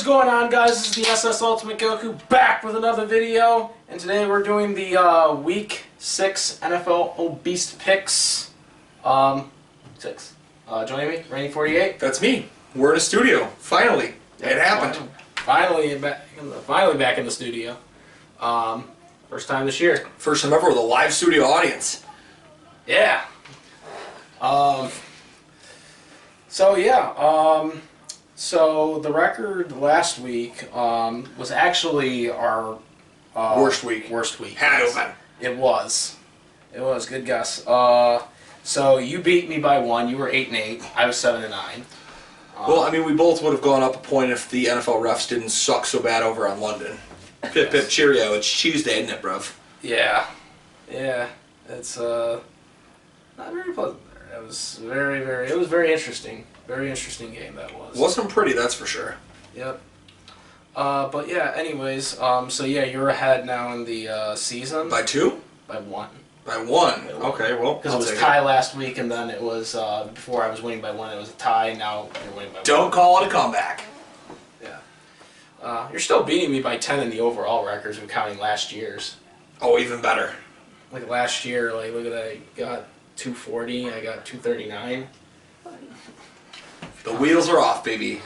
going on, guys? This is the SS Ultimate Goku back with another video, and today we're doing the Week 6 NFL Obese Picks. Joining me, Rainy48. That's me. We're in a studio. Finally, it happened. Finally back in the studio. First time this year. First time ever with a live studio audience. Yeah. So the record last week was actually our Worst week. Had to have been. It was. Good guess. So you beat me by 1. You were 8-8. I was 7-9. Well, I mean, we both would have gone up a point if the NFL refs didn't suck so bad over on London. Pip pip cheerio. It's Tuesday, isn't it, bruv? Yeah. It's not very pleasant there. It was it was very interesting. Very interesting game that was. Wasn't pretty, that's for sure. Yep. But yeah, anyways, so yeah, you're ahead now in the season. By 2? By 1. By 1. Okay, well, because it was tie last week, and then it was before I was winning by 1. It was a tie. Now you're winning by 1. Don't call it a comeback. Yeah. You're still beating me by 10 in the overall records. We're counting last year's. Oh, even better. Like last year, like look at that. You got 240. I got 239. The wheels are off, baby.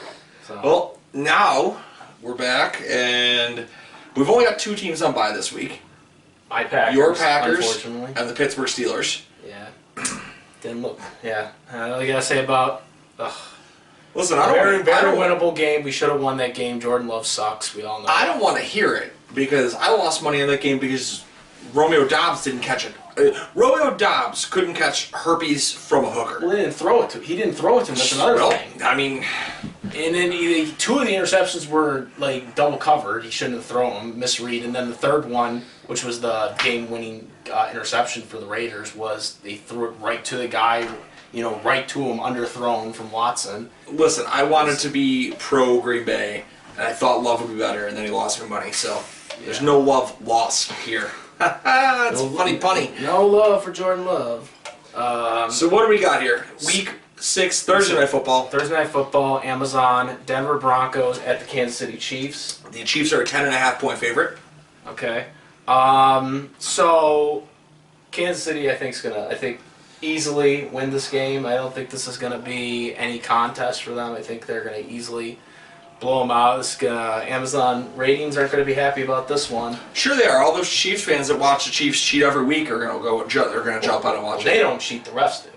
So. Well, now we're back, and we've only got 2 teams on bye this week. My Packers. Your Packers, unfortunately. and the Pittsburgh Steelers. Yeah. Didn't look. Yeah. All I gotta say about. Listen, I don't. Very winnable game. We should have won that game. Jordan Love sucks. We all know. I don't want to hear it because I lost money in that game because Romeo Doubs didn't catch it. Romeo Doubs couldn't catch herpes from a hooker. Well, he didn't throw it to him. That's another thing. I mean, and then 2 of the interceptions were like double covered. He shouldn't have thrown them, misread. And then the third one, which was the game-winning interception for the Raiders, was they threw it right to the guy, right to him, underthrown from Watson. Listen, I wanted to be pro Green Bay, and I thought Love would be better, and then he lost me money. So there's no love lost here. It's a funny punny. No love for Jordan Love. So what do we got here? Week 6, Thursday Night Football. Thursday Night Football, Amazon, Denver Broncos at the Kansas City Chiefs. The Chiefs are a 10.5-point favorite. Okay. So Kansas City, I think easily win this game. I don't think this is gonna be any contest for them. I think they're gonna easily blow them out. Amazon ratings aren't going to be happy about this one. Sure they are. All those Chiefs fans that watch the Chiefs cheat every week are going to jump out and watch it. They don't cheat. The refs do.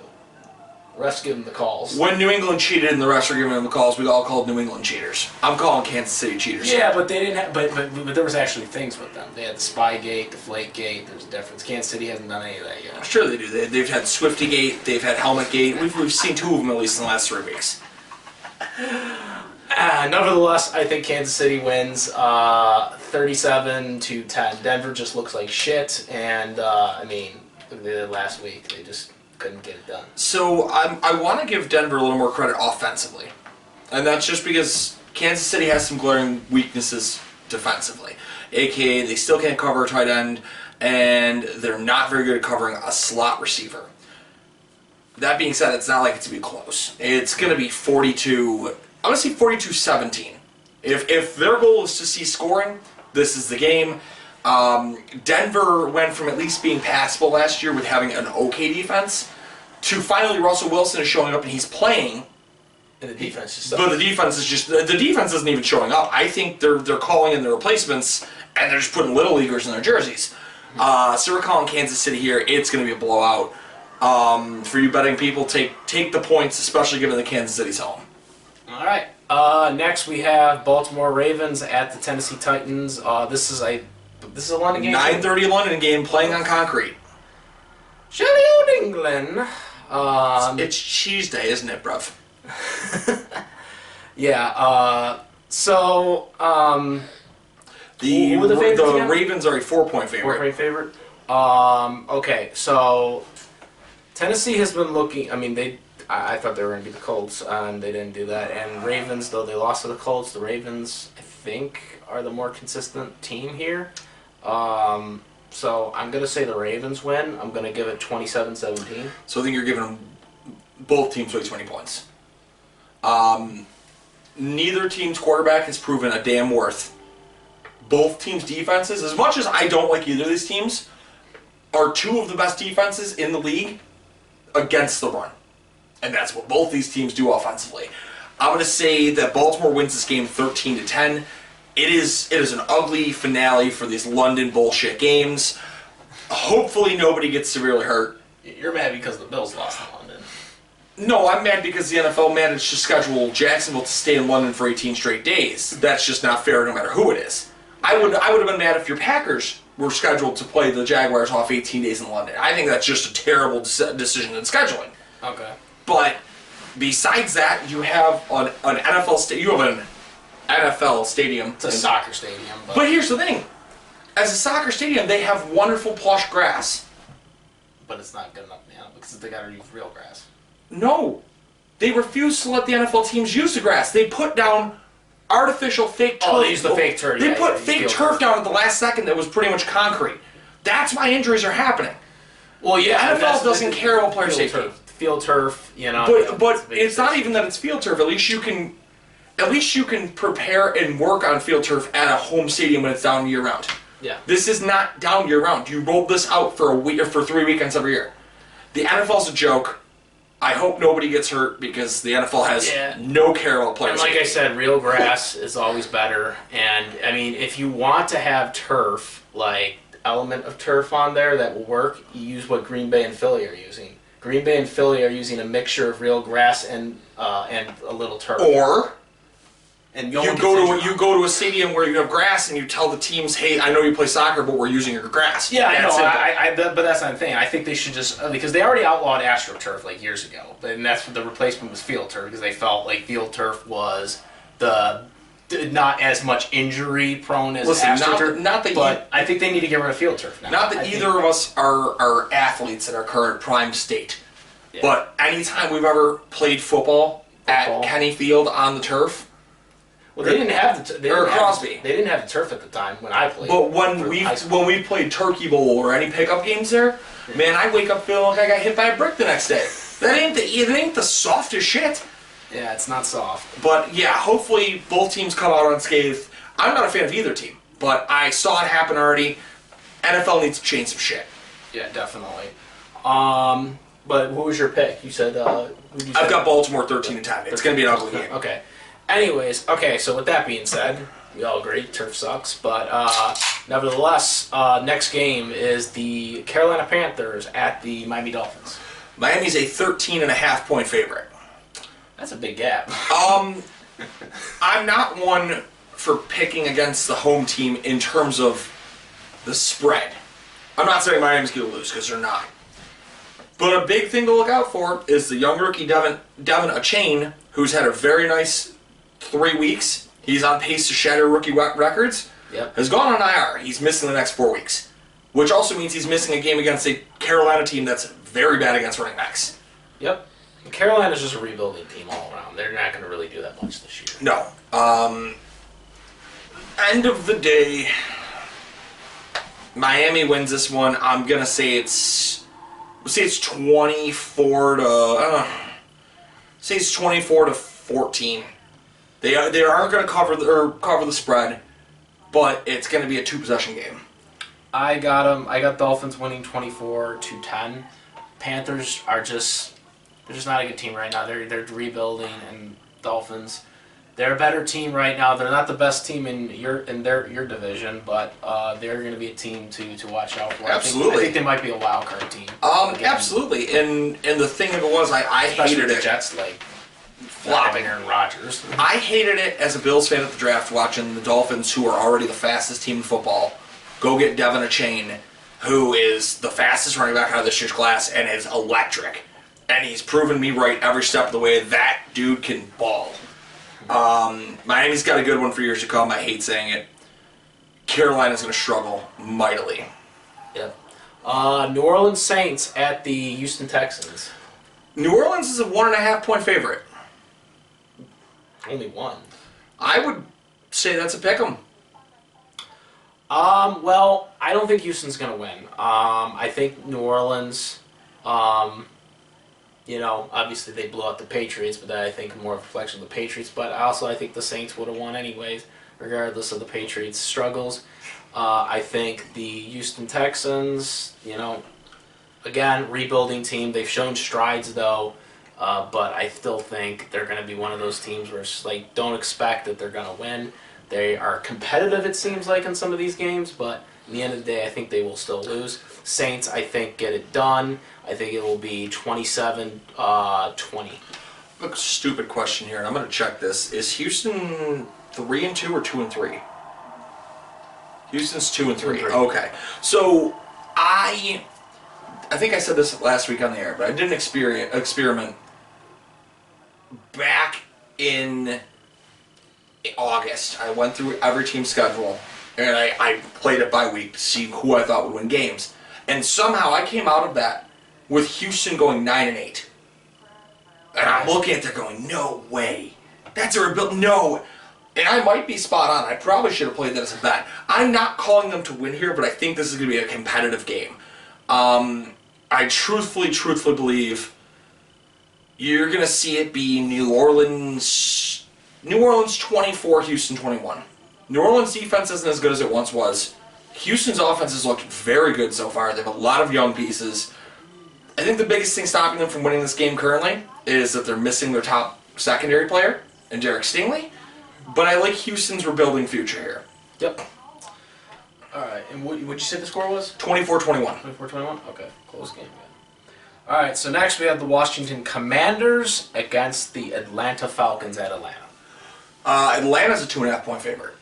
The refs give them the calls. When New England cheated and the refs were giving them the calls, we all called New England cheaters. I'm calling Kansas City cheaters. Yeah, but they didn't have, but there was actually things with them. They had the Spygate, the Flakegate. There's a difference. Kansas City hasn't done any of that yet. Sure they do. They've had Swiftygate. They've had Helmetgate. We've seen 2 of them at least in the last 3 weeks. Nevertheless, I think Kansas City wins 37-10. Denver just looks like shit, and they did last week. They just couldn't get it done. So I want to give Denver a little more credit offensively, and that's just because Kansas City has some glaring weaknesses defensively. AKA, they still can't cover a tight end, and they're not very good at covering a slot receiver. That being said, it's not like it's going to be close. It's going to be 42... I'm going to say 42-17. If their goal is to see scoring, this is the game. Denver went from at least being passable last year with having an okay defense to finally Russell Wilson is showing up and he's playing. And the defense is But the defense isn't even showing up. I think they're calling in the replacements and they're just putting little leaguers in their jerseys. So we're calling Kansas City here. It's going to be a blowout. For you betting people, take the points, especially given the Kansas City's home. All right. Next we have Baltimore Ravens at the Tennessee Titans. This is a London game. 9:30 London game, playing on concrete. Shelley old England. It's Tuesday, isn't it, bruv? Yeah. The again? Ravens are a 4-point favorite. 4-point favorite. Okay. So Tennessee has been looking. I thought they were going to be the Colts, and they didn't do that. And Ravens, though they lost to the Colts, the Ravens, I think, are the more consistent team here. So I'm going to say the Ravens win. I'm going to give it 27-17. So I think you're giving them both teams like 20 points. neither team's quarterback has proven a damn worth. Both teams' defenses, as much as I don't like either of these teams, are two of the best defenses in the league against the run. And that's what both these teams do offensively. I'm going to say that Baltimore wins this game 13-10. It is an ugly finale for these London bullshit games. Hopefully nobody gets severely hurt. You're mad because the Bills lost in London. No, I'm mad because the NFL managed to schedule Jacksonville to stay in London for 18 straight days. That's just not fair no matter who it is. I would have been mad if your Packers were scheduled to play the Jaguars off 18 days in London. I think that's just a terrible decision in scheduling. Okay. But besides that, you have an NFL stadium. It's a soccer stadium. But here's the thing. As a soccer stadium, they have wonderful plush grass. But it's not good enough now because they got to use real grass. No. They refuse to let the NFL teams use the grass. They put down artificial fake turf. Oh, they use the fake turf. They put fake turf down at the last second that was pretty much concrete. That's why injuries are happening. Well, yeah. The NFL doesn't care about player safety. Field turf, you know. But it's not even that it's field turf. At least you can prepare and work on field turf at a home stadium when it's down year round. Yeah. This is not down year round. You rolled this out for a week or for 3 weekends every year. The NFL's a joke. I hope nobody gets hurt because the NFL has no care about players. And like I said, real grass is always better. And I mean, if you want to have turf, like element of turf on there that will work, you use what Green Bay and Philly are using. Green Bay and Philly are using a mixture of real grass and a little turf. Or and you go to a stadium where you have grass and you tell the teams, hey, I know you play soccer, but we're using your grass. Yeah, I know. But that's not the thing. I think they should just because they already outlawed AstroTurf like years ago, and that's what the replacement was field turf because they felt like field turf was not as much injury prone as AstroTurf. But I think they need to get rid of field turf now. Not that either of us are athletes at our current prime state, but anytime we've ever played football at Kenny Field on the turf. Well, they didn't have the Crosby. They didn't have the turf at the time when I played. But when we played Turkey Bowl or any pickup games there, man, I wake up feeling like I got hit by a brick the next day. It ain't the softest shit. Yeah, it's not soft. But yeah, hopefully both teams come out unscathed. I'm not a fan of either team, but I saw it happen already. NFL needs to change some shit. Yeah, definitely. But what was your pick? You said I've got Baltimore 13-10. It's going to be an ugly game. Okay. Anyways, so with that being said, we all agree turf sucks, but nevertheless, next game is the Carolina Panthers at the Miami Dolphins. Miami's a 13.5-point favorite. That's a big gap. I'm not one for picking against the home team in terms of the spread. I'm not saying Miami's going to lose because they're not. But a big thing to look out for is the young rookie Devin Achane, who's had a very nice 3 weeks. He's on pace to shatter rookie records. Yep. Has gone on IR. He's missing the next 4 weeks. Which also means he's missing a game against a Carolina team that's very bad against running backs. Yep. Carolina's just a rebuilding team all around. They're not going to really do that much this year. No. End of the day, Miami wins this one. I'm going to say it's 24 to... say it's 24 to 14. They aren't going to cover the spread, but it's going to be a 2-possession game. I got them. I got Dolphins winning 24-10. Panthers are they're just not a good team right now. They're rebuilding, and Dolphins, they're a better team right now. They're not the best team in your division, but they're going to be a team to watch out for. Absolutely. I think they might be a wild card team. Absolutely. And the thing of it was, I hated the it. Jets flopping Aaron Rodgers. I hated it as a Bills fan at the draft, watching the Dolphins, who are already the fastest team in football, go get Devin Achane, who is the fastest running back out of this year's class and is electric. And he's proven me right every step of the way. That dude can ball. Miami's got a good one for years to come. I hate saying it. Carolina's going to struggle mightily. Yep. New Orleans Saints at the Houston Texans. New Orleans is a 1.5-point favorite. Only one. I would say that's a pick'em. Well, I don't think Houston's going to win. I think New Orleans, Obviously they blew out the Patriots, but that I think more of a reflection of the Patriots. But I think the Saints would have won anyways, regardless of the Patriots' struggles. I think the Houston Texans, again, rebuilding team. They've shown strides though, but I still think they're going to be one of those teams where it's like don't expect that they're going to win. They are competitive, it seems like, in some of these games, but at the end of the day, I think they will still lose. Saints, I think, get it done. I think it will be 27-20. Look, stupid question here, and I'm going to check this. Is Houston 3-2 or 2-3? Houston's 2-3. Okay, so I think I said this last week on the air, but I did an experiment back in August. I went through every team's schedule, and I played it by week to see who I thought would win games. And somehow I came out of that with Houston going 9-8. And I'm looking at that going, no way. That's a rebuild. No. And I might be spot on. I probably should have played that as a bet. I'm not calling them to win here, but I think this is going to be a competitive game. I truthfully believe you're going to see it be New Orleans 24, Houston 21. New Orleans' defense isn't as good as it once was. Houston's offense has looked very good so far. They have a lot of young pieces. I think the biggest thing stopping them from winning this game currently is that they're missing their top secondary player in Derek Stingley. But I like Houston's rebuilding future here. Yep. All right, and what would you say the score was? 24-21. 24-21? Okay, close game. All right, so next we have the Washington Commanders against the Atlanta Falcons at Atlanta. Atlanta's a 2.5-point favorite.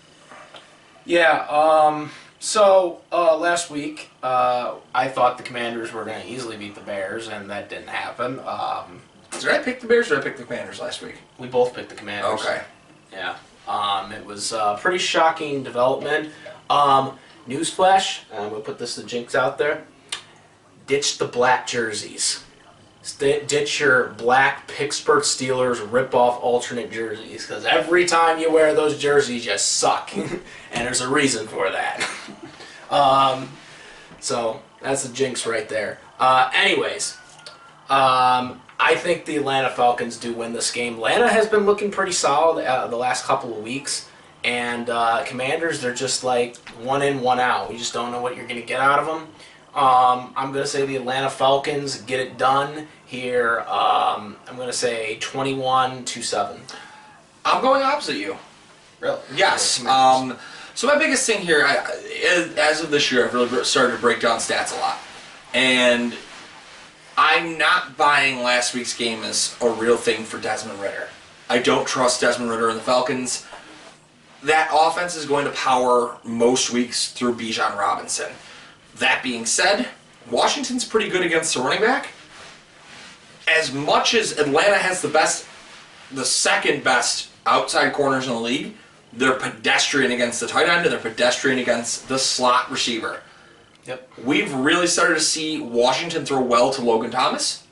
Yeah, so last week I thought the Commanders were going to easily beat the Bears, and that didn't happen. Did I pick the Bears or did I pick the Commanders last week? We both picked the Commanders. Okay. Yeah. It was a pretty shocking development. Newsflash, I'm going to put this to Jinx out there. Ditch the black jerseys. Ditch your black Pittsburgh Steelers rip-off alternate jerseys, because every time you wear those jerseys, you suck. And there's a reason for that. So that's a jinx right there. Anyways, I think the Atlanta Falcons do win this game. Atlanta has been looking pretty solid the last couple of weeks. And Commanders, they're just like one in, one out. You just don't know what you're going to get out of them. I'm going to say the Atlanta Falcons get it done here. I'm going to say 21-7. I'm going opposite you. Really? Yes. So my biggest thing here, as of this year, I've really started to break down stats a lot. And I'm not buying last week's game as a real thing for Desmond Ridder. I don't trust Desmond Ridder and the Falcons. That offense is going to power most weeks through Bijan Robinson. That being said, Washington's pretty good against the running back. As much as Atlanta has the second best outside corners in the league, they're pedestrian against the tight end and they're pedestrian against the slot receiver. Yep. We've really started to see Washington throw well to Logan Thomas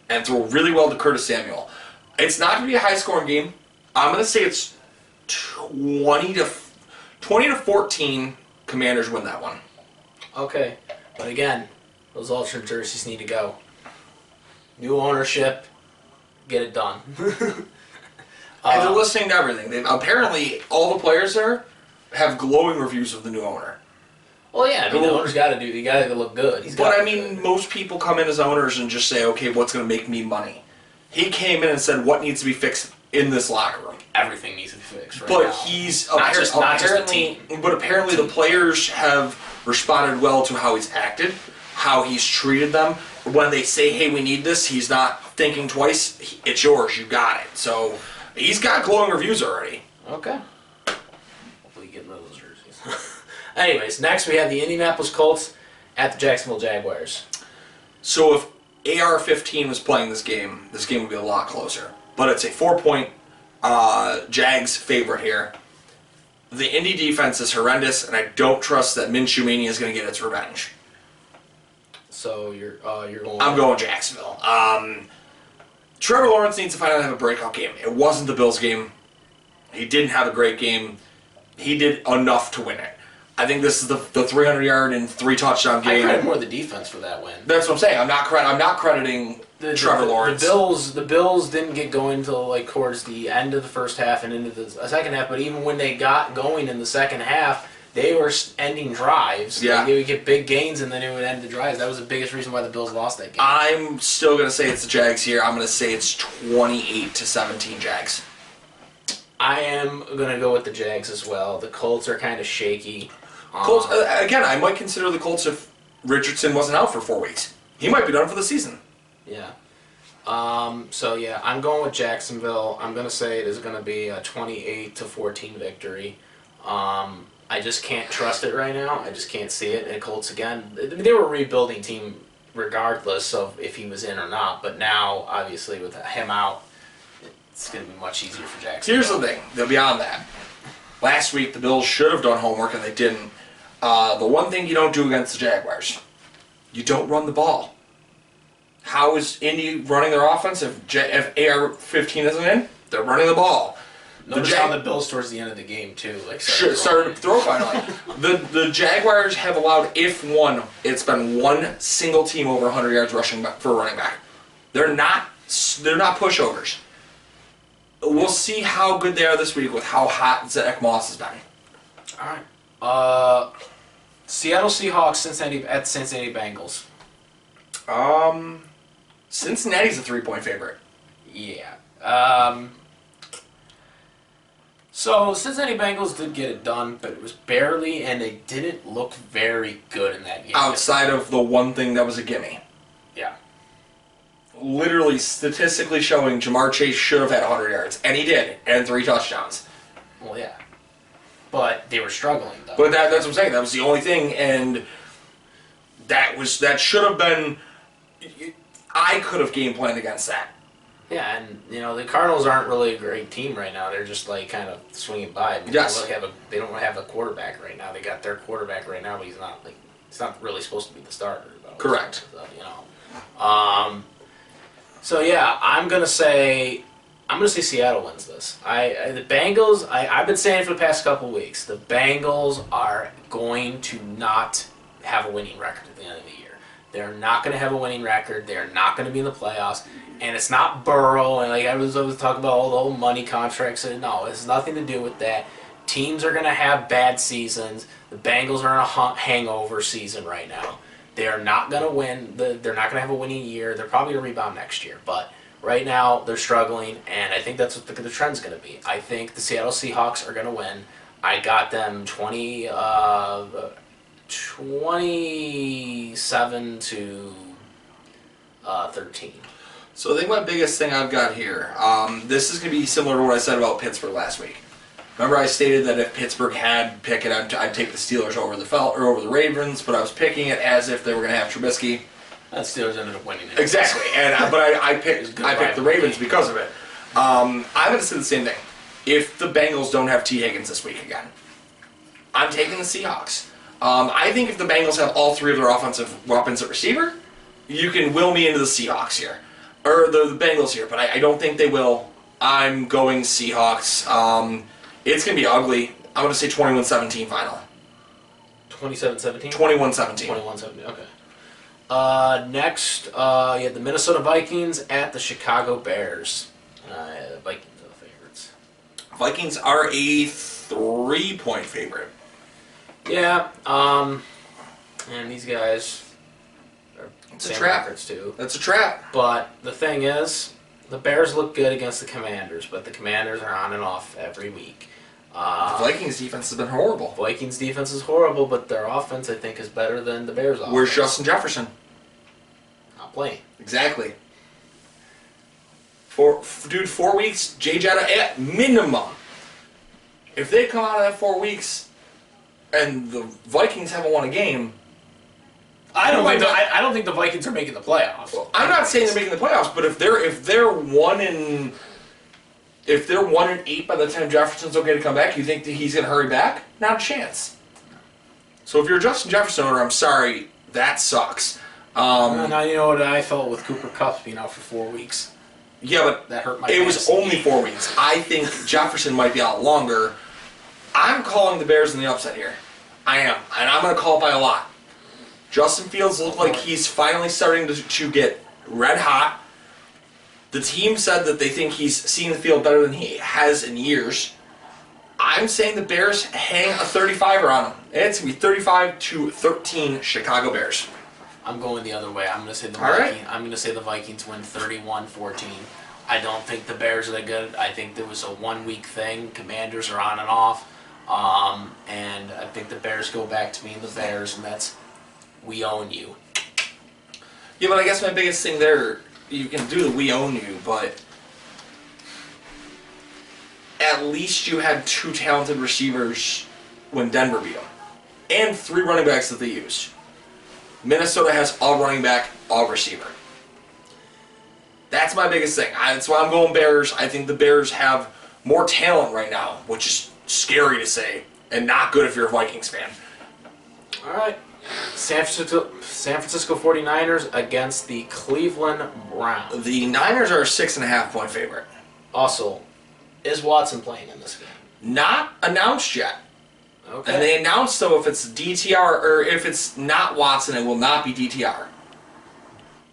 and throw really well to Curtis Samuel. It's not going to be a high-scoring game. I'm going to say it's 20 to 14. Commanders win that one. Okay, but again, those alternate jerseys need to go. New ownership, get it done. And they're listening to everything. Apparently, all the players there have glowing reviews of the new owner. Well, yeah, I mean, the owner's got to do. You got to look good. But I mean, most people come in as owners and just say, "Okay, what's going to make me money?" He came in and said, "What needs to be fixed in this locker room?" Everything needs to be fixed. Right but now. he's not just the team. But apparently, the players have responded well to how he's acted, how he's treated them. When they say, "Hey, we need this," he's not thinking twice. It's yours. You got it. So he's got glowing reviews already. Okay. Hopefully, get rid of those jerseys. Anyways, next we have the Indianapolis Colts at the Jacksonville Jaguars. So if AR-15 was playing this game would be a lot closer. But it's a 4-point Jags favorite here. The Indy defense is horrendous, and I don't trust that Minshew Mania is going to get its revenge. So you're going. I'm going Jacksonville. Trevor Lawrence needs to finally have a breakout game. It wasn't the Bills game. He didn't have a great game. He did enough to win it. I think this is the 300-yard and 3-touchdown game. I credit more the defense for that win. That's what I'm saying. I'm not crediting Trevor Lawrence. The Bills didn't get going until like towards the end of the first half and into the second half. But even when they got going in the second half, they were ending drives. Yeah. Like, they would get big gains and then it would end the drives. That was the biggest reason why the Bills lost that game. I'm still going to say it's the Jags here. I'm going to say it's 28-17 Jags. I am going to go with the Jags as well. The Colts are kind of shaky. Colts, again, I might consider the Colts if Richardson wasn't out for 4 weeks. He might be done for the season. Yeah. So, yeah, I'm going with Jacksonville. I'm going to say it is going to be a 28-14 victory. I just can't trust it right now. I just can't see it. And Colts, again, they were a rebuilding team regardless of if he was in or not. But now, obviously, with him out, it's going to be much easier for Jacksonville. Here's the thing. Beyond that, last week the Bills should have done homework and they didn't. The one thing you don't do against the Jaguars, you don't run the ball. How is Indy running their offense if AR-15 isn't in? They're running the ball. Notice how the Bills towards the end of the game too, like started to throw finally. the Jaguars have allowed, it's been one single team over 100 yards rushing for a running back. They're not pushovers. We'll see how good they are this week with how hot Zach Moss has been. All right. Seattle Seahawks at Cincinnati Bengals. Cincinnati's a 3-point favorite. Yeah. So Cincinnati Bengals did get it done, but it was barely, and they didn't look very good in that game. Outside of the one thing that was a gimme. Yeah. Literally, statistically showing Jamar Chase should have had 100 yards, and he did, and 3 touchdowns. Well, yeah. But they were struggling, though. But that's what I'm saying. That was the only thing, and that should have been. I could have game planned against that. Yeah, and the Cardinals aren't really a great team right now. They're just like kind of swinging by. Yes. They don't have a quarterback right now. They got their quarterback right now, but he's not really supposed to be the starter. Though. Correct. So yeah, I'm gonna say Seattle wins this. The Bengals. I've been saying for the past couple of weeks, the Bengals are going to not have a winning record at the end of the year. They're not going to have a winning record. They're not going to be in the playoffs. And it's not Burrow. And like I was always talking about all the old money contracts. And no, it has nothing to do with that. Teams are going to have bad seasons. The Bengals are in a hangover season right now. They're not going to win. They're not going to have a winning year. They're probably going to rebound next year. But right now, they're struggling. And I think that's what the trend's going to be. I think the Seattle Seahawks are going to win. I got them 27 to 13. So I think my biggest thing I've got here, this is going to be similar to what I said about Pittsburgh last week. Remember I stated that if Pittsburgh had Pickett, I'd take the Steelers over the Ravens, but I was picking it as if they were going to have Trubisky. That Steelers ended up winning it. Exactly, but I picked the Ravens because of it. I'm going to say the same thing. If the Bengals don't have T. Higgins this week again, I'm taking the Seahawks. I think if the Bengals have all 3 of their offensive weapons at receiver, you can will me into the Seahawks here. Or the Bengals here, but I don't think they will. I'm going Seahawks. It's going to be ugly. I'm going to say 21-17 final. 27-17? 21-17. 21-17, okay. Next, you have the Minnesota Vikings at the Chicago Bears. The Vikings are the favorites. Vikings are a 3-point favorite. Yeah, and these guys are it's a trap. records too. That's a trap. But the thing is, the Bears look good against the Commanders, but the Commanders are on and off every week. The Vikings defense has been horrible. Vikings defense is horrible, but their offense, I think, is better than the Bears' offense. Where's Justin Jefferson? Not playing. Exactly. 4 weeks, Jay Jetta at minimum. If they come out of that 4 weeks and the Vikings haven't won a game, I don't think the Vikings are making the playoffs. Well, I'm not saying they're making the playoffs, but if they're 1-8 by the time Jefferson's okay to come back, you think that he's going to hurry back? Not a chance. So if you're a Justin Jefferson owner, I'm sorry, that sucks. Now you know what I felt with Cooper Kupp being out for 4 weeks. Yeah, but that hurt my it was only 4 weeks. I think Jefferson might be out longer. I'm calling the Bears in the upset here. I am, and I'm going to call it by a lot. Justin Fields looks like he's finally starting to get red hot. The team said that they think he's seen the field better than he has in years. I'm saying the Bears hang a 35er on him. It's going to be 35-13 Chicago Bears. I'm going the other way. I'm going to say the All right. Vikings. I'm going to say the Vikings win 31-14. I don't think the Bears are that good. I think there was a 1 week thing. Commanders are on and off. And I think the Bears go back to being the Bears, and that's we own you. Yeah, but I guess my biggest thing there, you can do the we own you, but at least you had 2 talented receivers when Denver beat them. And 3 running backs that they used. Minnesota has all running back, all receiver. That's my biggest thing. That's why I'm going Bears. I think the Bears have more talent right now, which is scary to say, and not good if you're a Vikings fan. All right. San Francisco 49ers against the Cleveland Browns. The Niners are a 6.5 point favorite. Also, is Watson playing in this game? Not announced yet. Okay. And they announced, though, if it's DTR, or if it's not Watson, it will not be DTR.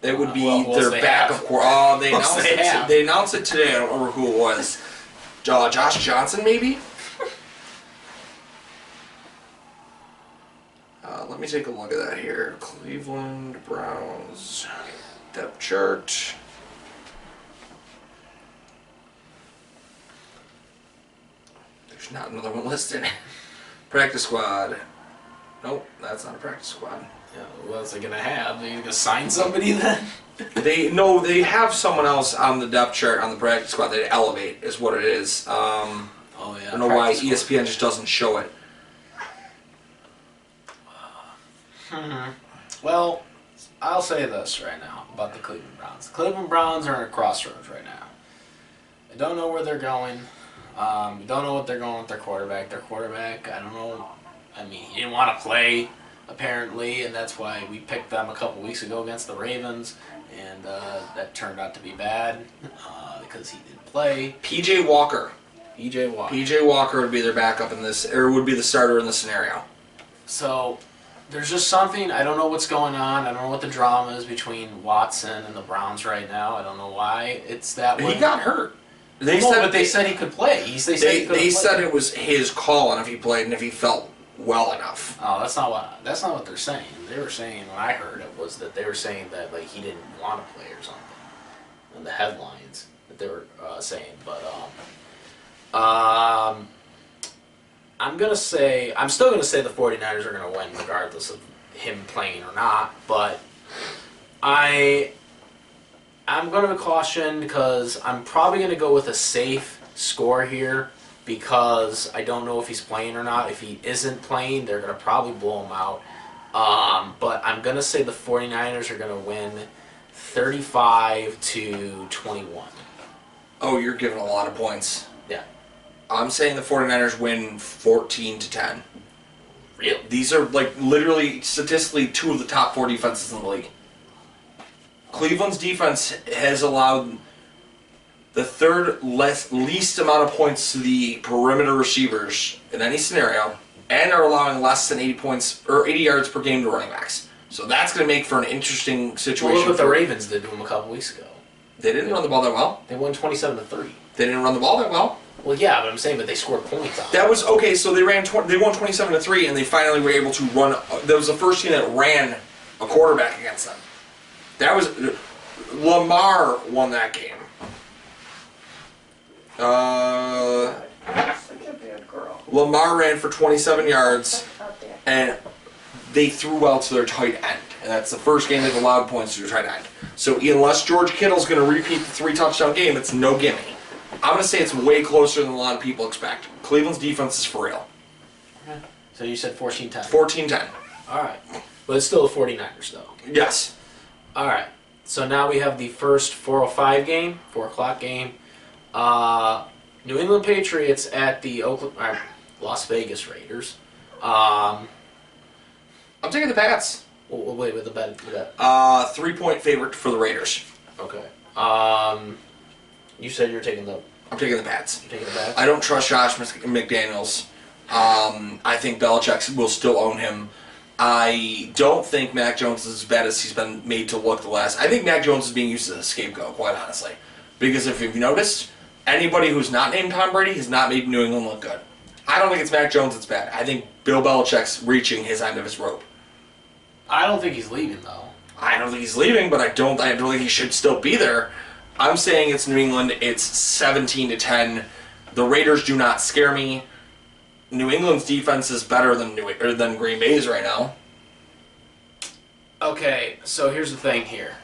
It would be their backup core. Oh, they announced it. They announced it today. I don't remember who it was. Josh Johnson, maybe? Let me take a look at that here. Cleveland Browns depth chart. There's not another one listed. Practice squad. Nope, that's not a practice squad. Yeah, what else are they gonna have? They gonna sign somebody then? They have someone else on the depth chart on the practice squad. They elevate is what it is. Oh yeah. I don't know why ESPN just doesn't show it. Well, I'll say this right now about the Cleveland Browns. The Cleveland Browns are in a crossroads right now. I don't know where they're going. Don't know what they're going with their quarterback. Their quarterback, I don't know. I mean, he didn't want to play, apparently, and that's why we picked them a couple weeks ago against the Ravens, and that turned out to be bad because he didn't play. PJ Walker. PJ Walker would be their backup in this, or would be the starter in this scenario. So there's just something, I don't know what's going on. I don't know what the drama is between Watson and the Browns right now. I don't know why it's that way. He got hurt. But they said he could play. They said it was his call on if he played and if he felt well enough. Oh, that's not what they're saying. They were saying, when I heard it, was that they were saying that like he didn't want to play or something. In the headlines that they were saying, but I'm still gonna say the 49ers are gonna win regardless of him playing or not. But I'm going to caution because I'm probably going to go with a safe score here because I don't know if he's playing or not. If he isn't playing, they're going to probably blow him out. But I'm going to say the 49ers are going to win 35-21. Oh, you're giving a lot of points. Yeah. I'm saying the 49ers win 14-10. Really? These are like literally statistically 2 of the top 4 defenses in the league. Cleveland's defense has allowed the third least amount of points to the perimeter receivers in any scenario, and are allowing less than 80 points or 80 yards per game to running backs. So that's going to make for an interesting situation. Well, look what the Ravens did to them a couple weeks ago. They didn't run the ball that well. They won 27-3. They didn't run the ball that well. Well, yeah, but I'm saying, but they scored points on it. That was okay. So they won 27-3, and they finally were able to run. That was the first team that ran a quarterback against them. That was Lamar won that game. Such a bad girl. Lamar ran for 27 yards, and they threw well to their tight end. And that's the first game they've allowed points to their tight end. So unless George Kittle's going to repeat the 3-touchdown game, it's no gimme. I'm going to say it's way closer than a lot of people expect. Cleveland's defense is for real. Okay. So you said 14-10. 14-10. All right. But it's still the 49ers, though. Yes. All right. So now we have the first 4:05 game, 4 o'clock game. New England Patriots at the Las Vegas Raiders. I'm taking the Pats. Wait, with the bet. 3-point favorite for the Raiders. Okay. You said you're taking the. I'm taking the Pats. You're taking the Pats. I don't trust Josh McDaniels. I think Belichick will still own him. I don't think Mac Jones is as bad as he's been made to look the last. I think Mac Jones is being used as a scapegoat, quite honestly. Because if you've noticed, anybody who's not named Tom Brady has not made New England look good. I don't think it's Mac Jones that's bad. I think Bill Belichick's reaching his end of his rope. I don't think he's leaving, though. I don't think he's leaving, but I don't think he should still be there. I'm saying it's New England. It's 17-10. The Raiders do not scare me. New England's defense is better than Green Bay's right now. Okay, so here's the thing here.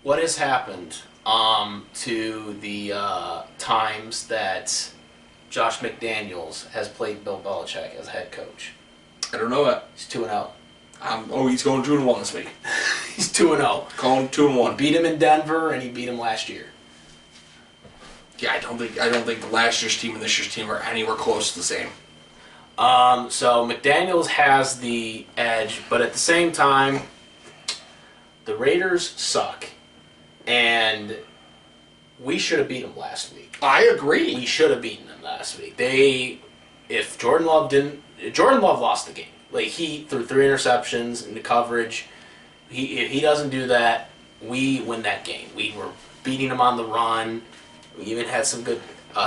What has happened to the times that Josh McDaniels has played Bill Belichick as head coach? I don't know that. He's 2-0. He's going 2-1 this week. He's 2-0. Going 2-1. He beat him in Denver, and he beat him last year. Yeah, I don't think last year's team and this year's team are anywhere close to the same. So McDaniels has the edge, but at the same time, the Raiders suck, and we should have beat them last week. I agree. We should have beaten them last week. If Jordan Love lost the game. Like, he threw 3 interceptions into coverage. If he doesn't do that, we win that game. We were beating them on the run. We even had some good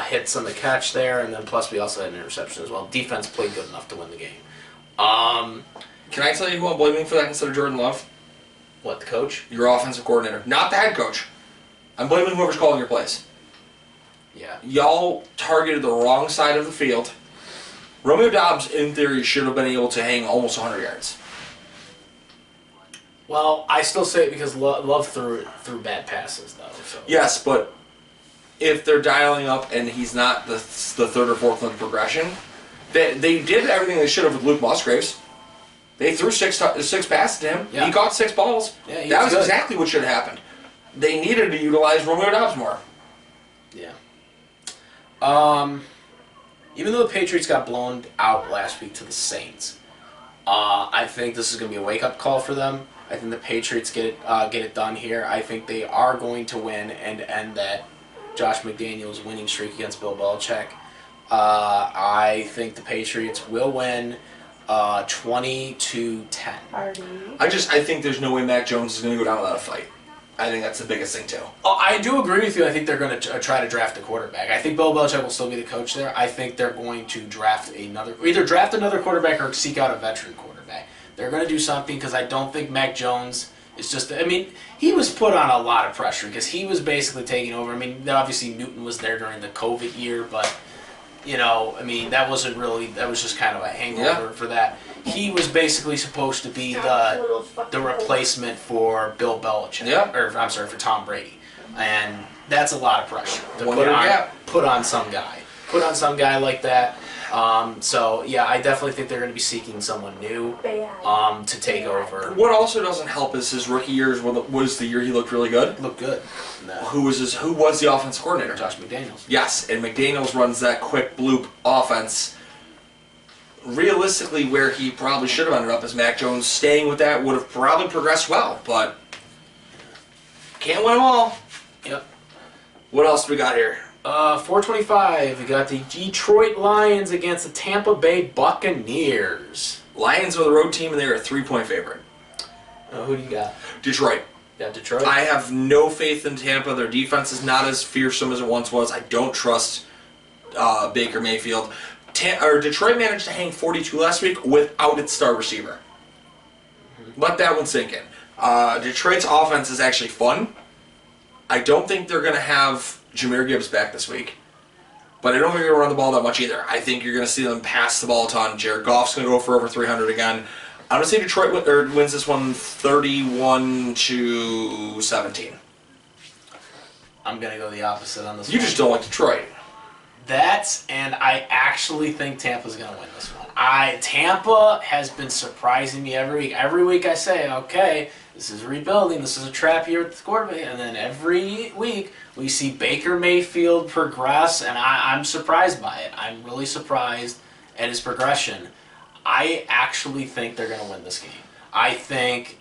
hits on the catch there, and then plus we also had an interception as well. Defense played good enough to win the game. Can I tell you who I'm blaming for that instead of Jordan Love? What, the coach? Your offensive coordinator. Not the head coach. I'm blaming whoever's calling your plays. Yeah. Y'all targeted the wrong side of the field. Romeo Doubs, in theory, should have been able to hang almost 100 yards. Well, I still say it because Love threw bad passes, though. So. Yes, but if they're dialing up and he's not the third or fourth in progression, they did everything they should have with Luke Musgraves. They threw six passes to him. Yeah. He caught 6 balls. Yeah, that was good. exactly what should have happened. They needed to utilize Romeo Doubs more. Yeah. Even though the Patriots got blown out last week to the Saints, I think this is going to be a wake-up call for them. I think the Patriots get it done here. I think they are going to win and end that Josh McDaniels winning streak against Bill Belichick. I think the Patriots will win 20-10. I think there's no way Mac Jones is going to go down without a fight. I think that's the biggest thing, too. Oh, I do agree with you. I think they're going to try to draft a quarterback. I think Bill Belichick will still be the coach there. I think they're going to either draft another quarterback or seek out a veteran quarterback. They're going to do something because I don't think Mac Jones is just... I mean, he was put on a lot of pressure because he was basically taking over. I mean, obviously Newton was there during the COVID year, but, that wasn't really... That was just kind of a hangover for that. He was basically supposed to be the replacement for Bill Belichick. Yeah. Or, I'm sorry, for Tom Brady. And that's a lot of pressure to put on some guy. Put on some guy like that. I definitely think they're going to be seeking someone new to take over. What also doesn't help is his rookie year was the year he looked really good. Looked good. No. Who was the offensive coordinator? Josh McDaniels. Yes, and McDaniels runs that quick bloop offense. Realistically, where he probably should have ended up as Mac Jones, staying with that would have probably progressed well, but can't win them all. Yep. What else do we got here? 425, we got the Detroit Lions against the Tampa Bay Buccaneers. Lions are the road team, and they're a 3-point favorite. Who do you got? Detroit. Yeah, Detroit? I have no faith in Tampa. Their defense is not as fearsome as it once was. I don't trust Baker Mayfield. Detroit managed to hang 42 last week without its star receiver. Let that one sink in. Detroit's offense is actually fun. I don't think they're going to have Jahmyr Gibbs back this week. But I don't think they're going to run the ball that much either. I think you're going to see them pass the ball a ton. Jared Goff's going to go for over 300 again. I'm going to say Detroit wins this one 31-17. I'm going to go the opposite on this one. You just don't like Detroit. And I actually think Tampa's going to win this one. Tampa has been surprising me every week. Every week I say, okay, this is rebuilding, this is a trap year at the quarterback, and then every week we see Baker Mayfield progress, and I'm surprised by it. I'm really surprised at his progression. I actually think they're going to win this game. I think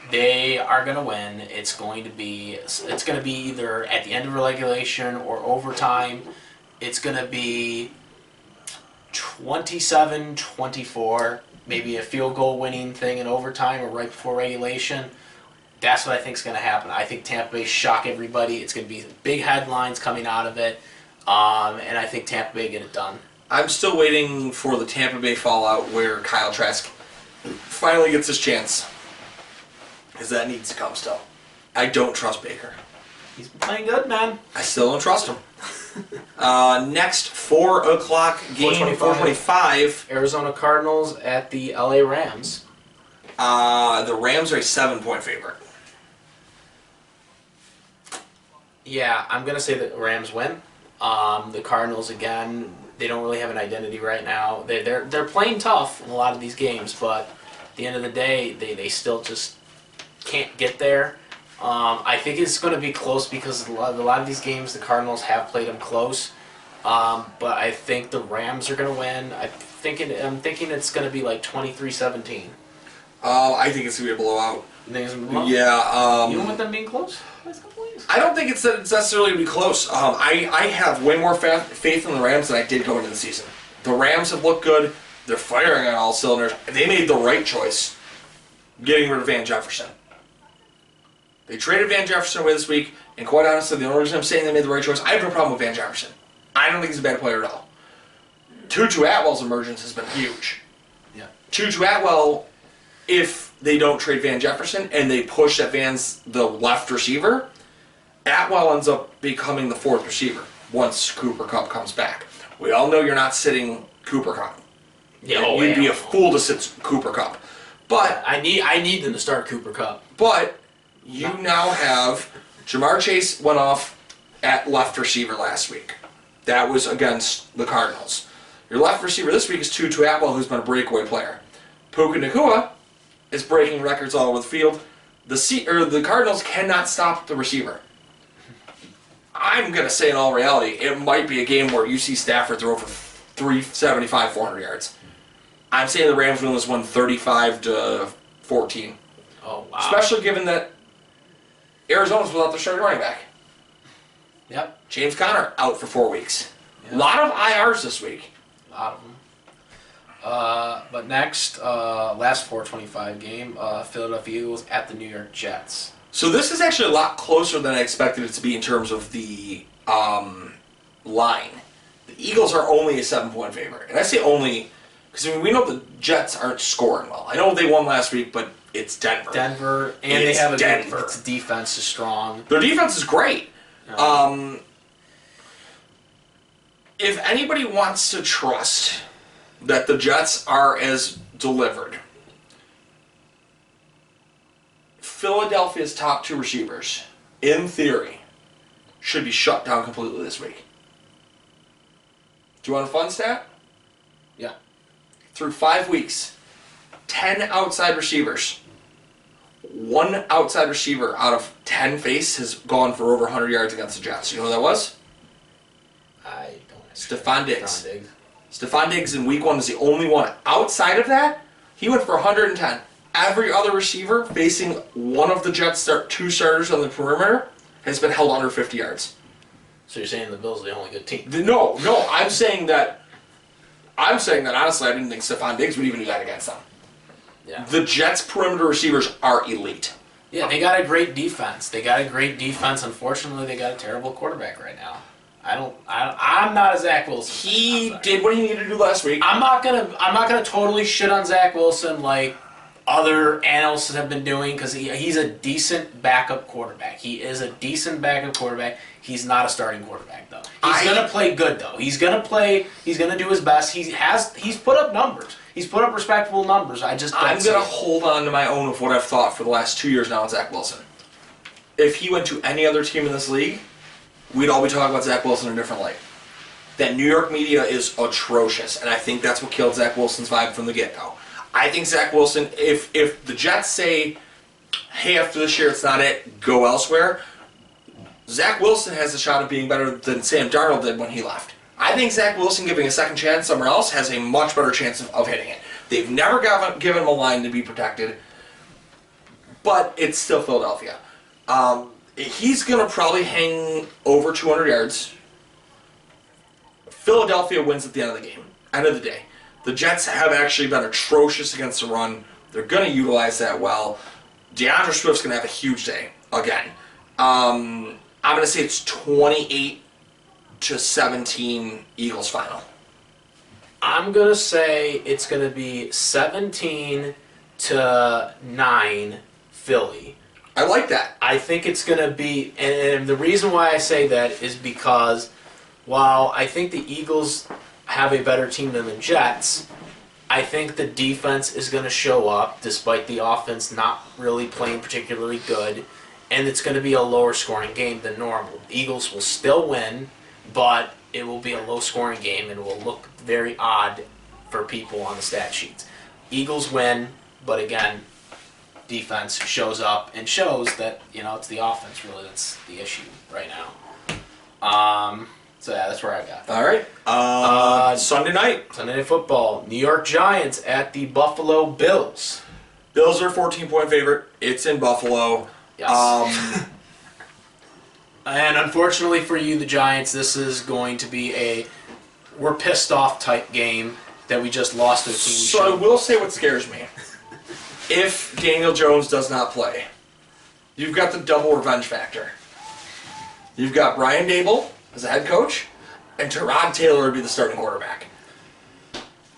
they are going to win. It's going to be either at the end of regulation or overtime. It's going to be 27-24, maybe a field goal winning thing in overtime or right before regulation. That's what I think is going to happen. I think Tampa Bay shock everybody. It's going to be big headlines coming out of it, and I think Tampa Bay get it done. I'm still waiting for the Tampa Bay fallout where Kyle Trask finally gets his chance. Because that needs to come still. I don't trust Baker. He's been playing good, man. I still don't trust him. Next 4 o'clock game, 4:25. Arizona Cardinals at the LA Rams. The Rams are a 7-point favorite. Yeah, I'm gonna say that the Rams win. The Cardinals again, they don't really have an identity right now. They're playing tough in a lot of these games, but at the end of the day, they still just can't get there. I think it's going to be close because a lot of these games the Cardinals have played them close, but I think the Rams are going to win. I'm thinking it's going to be like 23-17. I think it's going to be a blowout. You think it's going to be a blowout? Yeah. You don't want them being close? I don't think it's necessarily going to be close. I have way more faith in the Rams than I did going into the season. The Rams have looked good. They're firing on all cylinders. They made the right choice getting rid of Van Jefferson. They traded Van Jefferson away this week, and quite honestly, the only reason I'm saying they made the right choice, I have no problem with Van Jefferson. I don't think he's a bad player at all. Tutu Atwell's emergence has been huge. Yeah. Tutu Atwell, if they don't trade Van Jefferson and they push that Van's the left receiver, Atwell ends up becoming the fourth receiver once Cooper Kupp comes back. We all know you're not sitting Cooper Kupp. Yeah, You'd be a fool to sit Cooper Kupp. But I need them to start Cooper Kupp. But you now have Jamar Chase went off at left receiver last week. That was against the Cardinals. Your left receiver this week is Tutu Atwell, who's been a breakaway player. Puka Nacua is breaking records all over the field. The Cardinals cannot stop the receiver. I'm going to say in all reality, it might be a game where you see Stafford throw for 375, 400 yards. I'm saying the Rams win this one 35-14. Oh, wow. Especially given that Arizona's without their starting running back. Yep. James Conner out for 4 weeks. Yep. A lot of IRs this week. A lot of them. But next, last 4:25 game, Philadelphia Eagles at the New York Jets. So this is actually a lot closer than I expected it to be in terms of the line. The Eagles are only a 7-point favorite. And I say only because we know the Jets aren't scoring well. I know they won last week, but it's Denver. And they have its defense is strong. Their defense is great. If anybody wants to trust that the Jets are as delivered, Philadelphia's top 2 receivers, in theory, should be shut down completely this week. Do you want a fun stat? Yeah. Through 5 weeks, 10 outside receivers. 1 outside receiver out of 10 face has gone for over 100 yards against the Jets. You know who that was? I don't. Stephon Diggs. Stephon Diggs in week 1 is the only one. Outside of that, he went for 110. Every other receiver facing one of the Jets' 2 starters on the perimeter has been held under 50 yards. So you're saying the Bills are the only good team? No. I'm saying that honestly, I didn't think Stephon Diggs would even do that against them. Yeah. The Jets' perimeter receivers are elite. Yeah, they got a great defense. Unfortunately, they got a terrible quarterback right now. I'm not a Zach Wilson. He did what he needed to do last week. I'm not gonna totally shit on Zach Wilson like other analysts have been doing because he's a decent backup quarterback. He is a decent backup quarterback. He's not a starting quarterback though. He's gonna play good though. He's gonna do his best. He's put up numbers. He's put up respectable numbers. I'm gonna hold on to my own of what I've thought for the last 2 years now on Zach Wilson. If he went to any other team in this league, we'd all be talking about Zach Wilson in a different light. That New York media is atrocious, and I think that's what killed Zach Wilson's vibe from the get-go. I think Zach Wilson, if the Jets say, hey, after this year it's not it, go elsewhere, Zach Wilson has a shot of being better than Sam Darnold did when he left. I think Zach Wilson giving a second chance somewhere else has a much better chance of hitting it. They've never given him a line to be protected, but it's still Philadelphia. He's going to probably hang over 200 yards. Philadelphia wins at the end of the game. End of the day. The Jets have actually been atrocious against the run. They're going to utilize that well. DeAndre Swift's going to have a huge day again. I'm going to say it's 28-17 Eagles final. I'm going to say it's going to be 17-9 Philly. I like that. I think it's going to be, and the reason why I say that is because while I think the Eagles have a better team than the Jets, I think the defense is going to show up despite the offense not really playing particularly good, and it's going to be a lower scoring game than normal. The Eagles will still win, but it will be a low scoring game and it will look very odd for people on the stat sheets. Eagles win, but again, defense shows up and shows that, it's the offense really that's the issue right now. So yeah, that's where I got. All right. Sunday night Football. New York Giants at the Buffalo Bills. Bills are a 14-point favorite. It's in Buffalo. Yes. And unfortunately for you, the Giants, this is going to be we're pissed off type game that we just lost to a team. So I will say what scares me. If Daniel Jones does not play, you've got the double revenge factor. You've got Brian Dable as a head coach, and Tyrod Taylor would be the starting quarterback.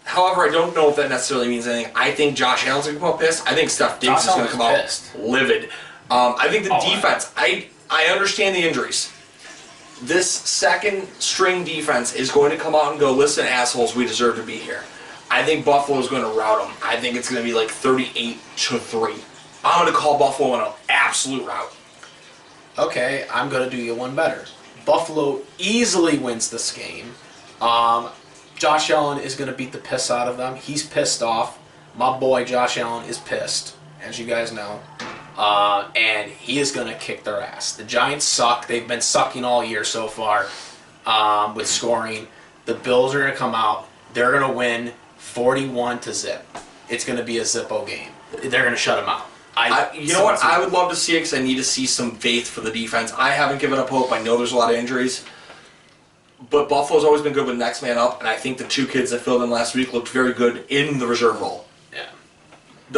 However, I don't know if that necessarily means anything. I think Josh Allen's going to come out pissed. I think Steph Diggs is going to come out livid. I think the defense, I understand the injuries. This second string defense is going to come out and go, listen, assholes, we deserve to be here. I think Buffalo is going to rout them. I think it's going to be like 38-3. I'm going to call Buffalo an absolute rout. Okay, I'm going to do you one better. Buffalo easily wins this game. Josh Allen is going to beat the piss out of them. He's pissed off. My boy Josh Allen is pissed, as you guys know. And he is going to kick their ass. The Giants suck. They've been sucking all year so far with scoring. The Bills are going to come out. They're going to win 41-0. It's going to be a Zippo game. They're going to shut them out. You know what? I would love to see it because I need to see some faith for the defense. I haven't given up hope. I know there's a lot of injuries. But Buffalo's always been good with next man up, and I think the two kids that filled in last week looked very good in the reserve role. Yeah.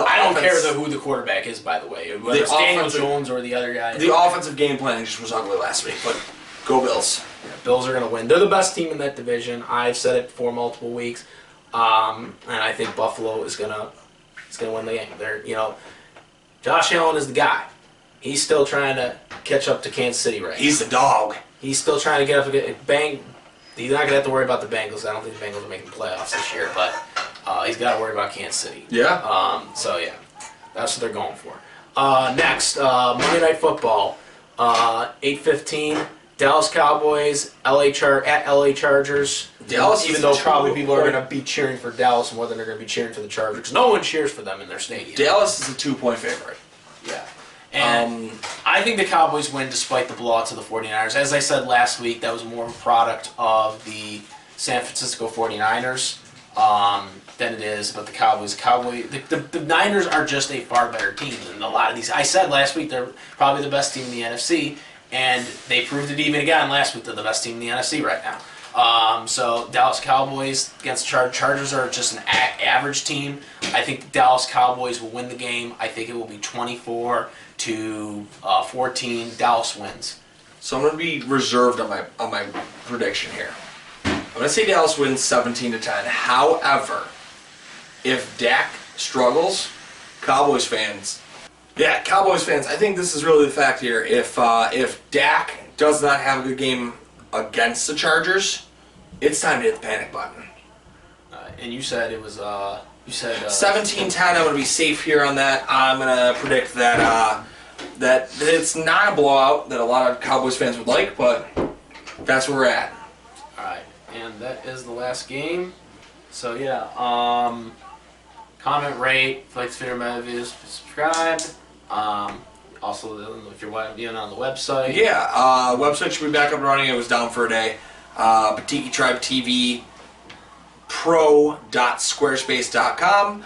I don't care who the quarterback is, by the way. Whether it's Daniel Jones or the other guy. The offensive game planning just was ugly last week, but go Bills. Yeah, Bills are going to win. They're the best team in that division. I've said it for multiple weeks. And I think Buffalo is gonna win the game. Josh Allen is the guy. He's still trying to catch up to Kansas City right now. He's the dog. He's still trying to get up again. He's not gonna have to worry about the Bengals. I don't think the Bengals are making the playoffs this year, but he's got to worry about Kansas City. Yeah. So yeah, that's what they're going for. Next, Monday Night Football, 8:15. Dallas Cowboys at LA Chargers. Dallas, even though probably people are going to be cheering for Dallas more than they're going to be cheering for the Chargers, because no one cheers for them in their stadium. Dallas is a 2-point favorite. Yeah. And I think the Cowboys win despite the blowout to the 49ers. As I said last week, that was more of a product of the San Francisco 49ers than it is about the Cowboys. The Niners are just a far better team than a lot of these. I said last week they're probably the best team in the NFC. And they proved it even again last week. They're the best team in the NFC right now. So Dallas Cowboys against Chargers are just an average team. I think the Dallas Cowboys will win the game. I think it will be 24-14. Dallas wins. So I'm going to be reserved on my prediction here. I'm going to say Dallas wins 17-10. However, if Dak struggles, Cowboys fans, I think this is really the fact here. If Dak does not have a good game against the Chargers, it's time to hit the panic button. And you said it was 17-10. I'm going to be safe here on that. I'm going to predict that it's not a blowout that a lot of Cowboys fans would like, but that's where we're at. All right, and that is the last game. So yeah, comment, rate, if you like this video, my videos, subscribe. Also, if you're watching on the website. Yeah, website should be back up and running. It was down for a day. Batiki Tribe TV pro.squarespace.com.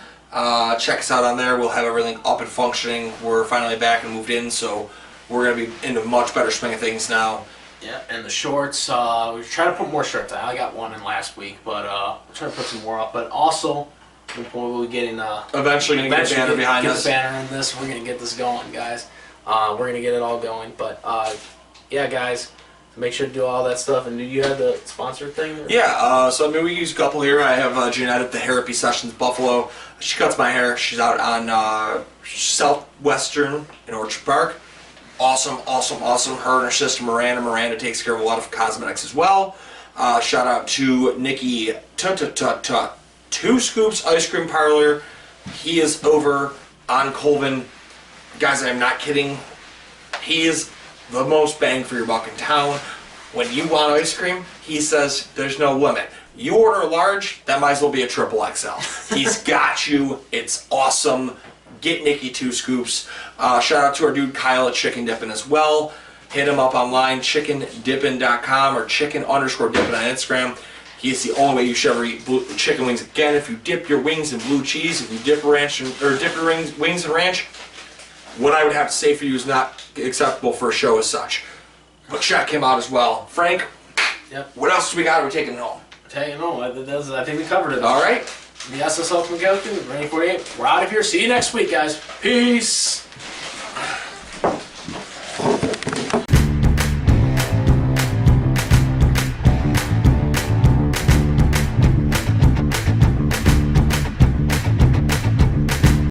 Check us out on there. We'll have everything up and functioning. We're finally back and moved in, so we're going to be in a much better swing of things now. Yeah, and the shorts, we're trying to put more shorts on. I got one in last week, but we're trying to put some more up. But also, We'll be getting Eventually going to get a banner behind get us. the banner in this. We're gonna get this going, guys. We're gonna get it all going. But yeah, guys, make sure to do all that stuff. And do you have the sponsor thing? Or? Yeah. So I mean, we use a couple here. I have Jeanette at the Therapy Sessions Buffalo. She cuts my hair. She's out on Southwestern in Orchard Park. Awesome. Her and her sister Miranda. Miranda takes care of a lot of cosmetics as well. Shout out to Nikki Two Scoops Ice Cream Parlor. He is over on Colvin. Guys, I'm not kidding. He is the most bang for your buck in town. When you want ice cream, he says there's no limit. You order a large, that might as well be a triple XL. He's got you. It's awesome. Get Nikki Two Scoops. Shout out to our dude Kyle at Chicken Dippin' as well. Hit him up online, chickendippin.com or chicken_dippin' on Instagram. He is the only way you should ever eat chicken wings again. If you dip your wings in blue cheese, if you dip your wings in ranch, what I would have to say for you is not acceptable for a show as such. But check him out as well. Frank, Yep. What else do we got? Are we taking it home? Taking home. I think we covered it. All right. The SSL McGillicuddy, Rain 48. We're out of here. See you next week, guys. Peace.